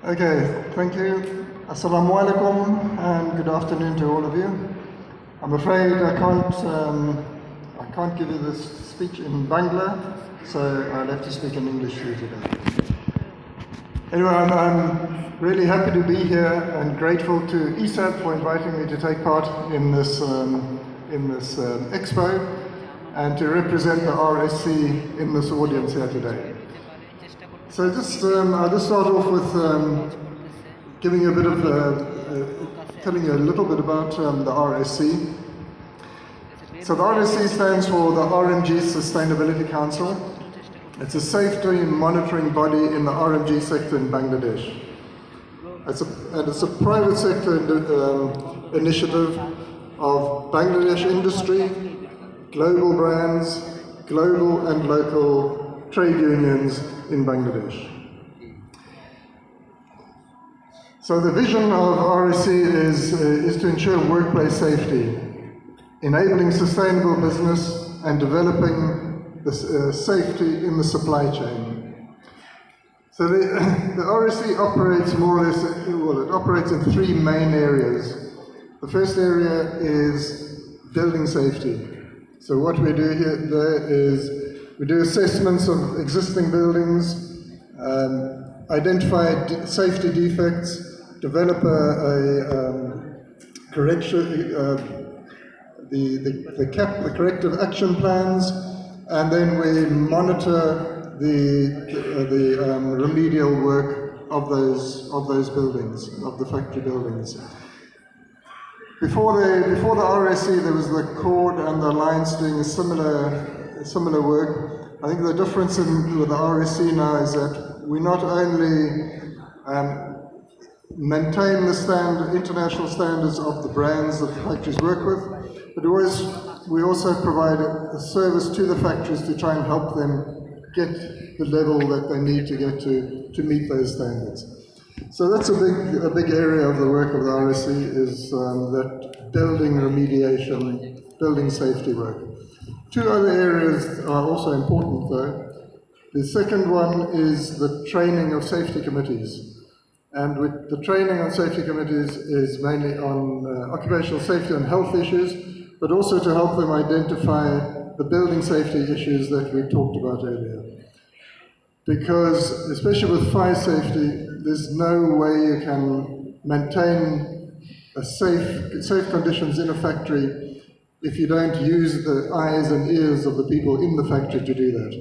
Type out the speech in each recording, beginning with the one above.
Okay, thank you. Assalamu alaikum and good afternoon to all of you. I'm afraid I can't give you this speech in Bangla, so I'll have to speak in English to you today. Anyway, I'm really happy to be here and grateful to ESSAB for inviting me to take part in this expo and to represent the RSC in this audience here today. So I'll just start off with giving you a bit of, telling you a little bit about the RSC. So the RSC stands for the RMG Sustainability Council. It's a safety monitoring body in the RMG sector in Bangladesh. It's a private sector initiative of Bangladesh industry, global brands, global and local trade unions in Bangladesh. So the vision of RSC is to ensure workplace safety, enabling sustainable business and developing the safety in the supply chain. So the RSC operates more or less, well, it operates in three main areas. The first area is building safety. So what we do there is we do assessments of existing buildings, identify safety defects, develop the corrective action plans, and then we monitor the remedial work of those buildings, of the factory buildings. Before the RSC, there was the Cord and the Alliance doing a similar work. I think the difference with the RSC now is that we not only maintain the international standards of the brands that the factories work with, but we also provide a service to the factories to try and help them get the level that they need to get to meet those standards. So that's a big area of the work of the RSC is that building remediation, building safety work. Two other areas are also important though. The second one is the training of safety committees. And with the training on safety committees is mainly on occupational safety and health issues, but also to help them identify the building safety issues that we talked about earlier. Because, especially with fire safety, there's no way you can maintain safe conditions in a factory if you don't use the eyes and ears of the people in the factory to do that.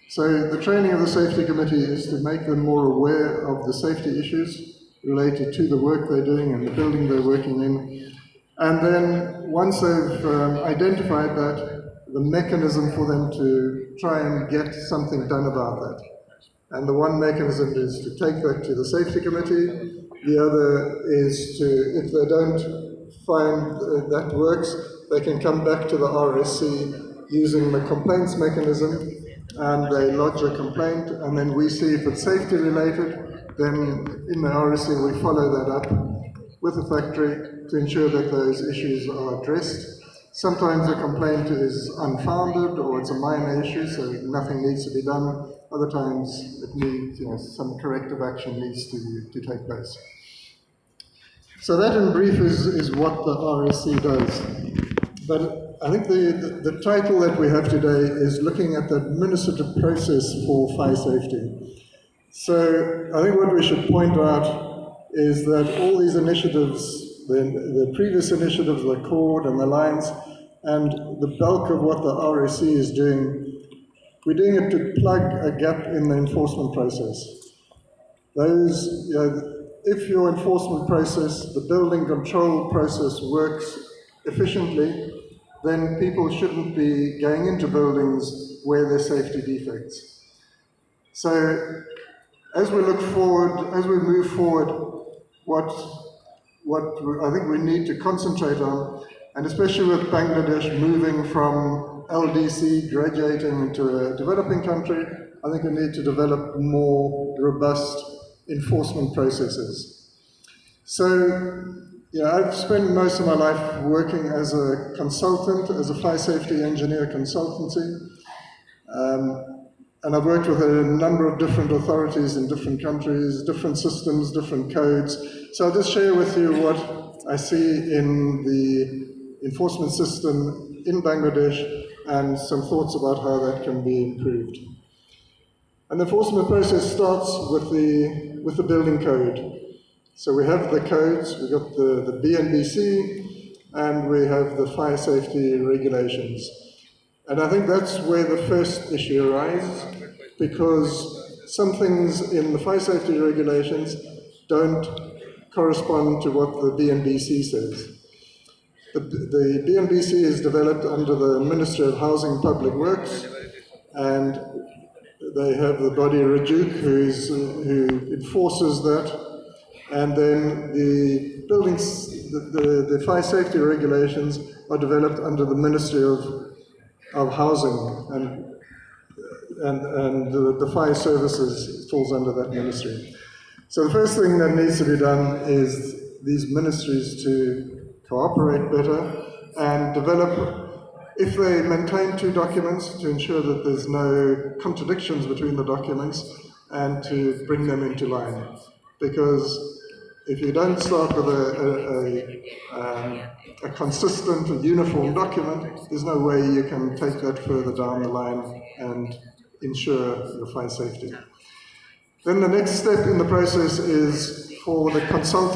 So the training of the safety committee is to make them more aware of the safety issues related to the work they're doing and the building they're working in. And then once they've identified that, the mechanism for them to try and get something done about that. And the one mechanism is to take that to the safety committee. The other is to, if they don't find that works, they can come back to the RSC using the complaints mechanism, and they lodge a complaint, and then we see if it's safety related, then in the RSC we follow that up with the factory to ensure that those issues are addressed. Sometimes the complaint is unfounded or it's a minor issue, so nothing needs to be done. Other times it needs, some corrective action needs to take place. So that in brief is what the RSC does. But I think the title that we have today is looking at the administrative process for fire safety. So I think what we should point out is that all these initiatives, the previous initiatives, the Cord and the Alliance, and the bulk of what the RSC is doing, we're doing it to plug a gap in the enforcement process. If your enforcement process, the building control process works efficiently, then people shouldn't be going into buildings where there's safety defects. So as we look forward, as we move forward, what I think we need to concentrate on, and especially with Bangladesh moving from LDC graduating into a developing country, I think we need to develop more robust enforcement processes. So I've spent most of my life working as a consultant, as a fire safety engineer consultancy. and I've worked with a number of different authorities in different countries, different systems, different codes. So I'll just share with you what I see in the enforcement system in Bangladesh and some thoughts about how that can be improved. And the enforcement process starts with the building code. So we have the codes, we've got the BNBC, and we have the fire safety regulations. And I think that's where the first issue arises, because some things in the fire safety regulations don't correspond to what the BNBC says. The BNBC is developed under the Ministry of Housing and Public Works, and they have the body Rajuk who enforces that. And then the buildings, the fire safety regulations are developed under the Ministry of Housing, and the fire services falls under that ministry. So the first thing that needs to be done is these ministries to cooperate better and develop, if they maintain two documents, to ensure that there's no contradictions between the documents and to bring them into line. Because if you don't start with a consistent and uniform document, there's no way you can take that further down the line and ensure your fire safety. Then the next step in the process is for the consultant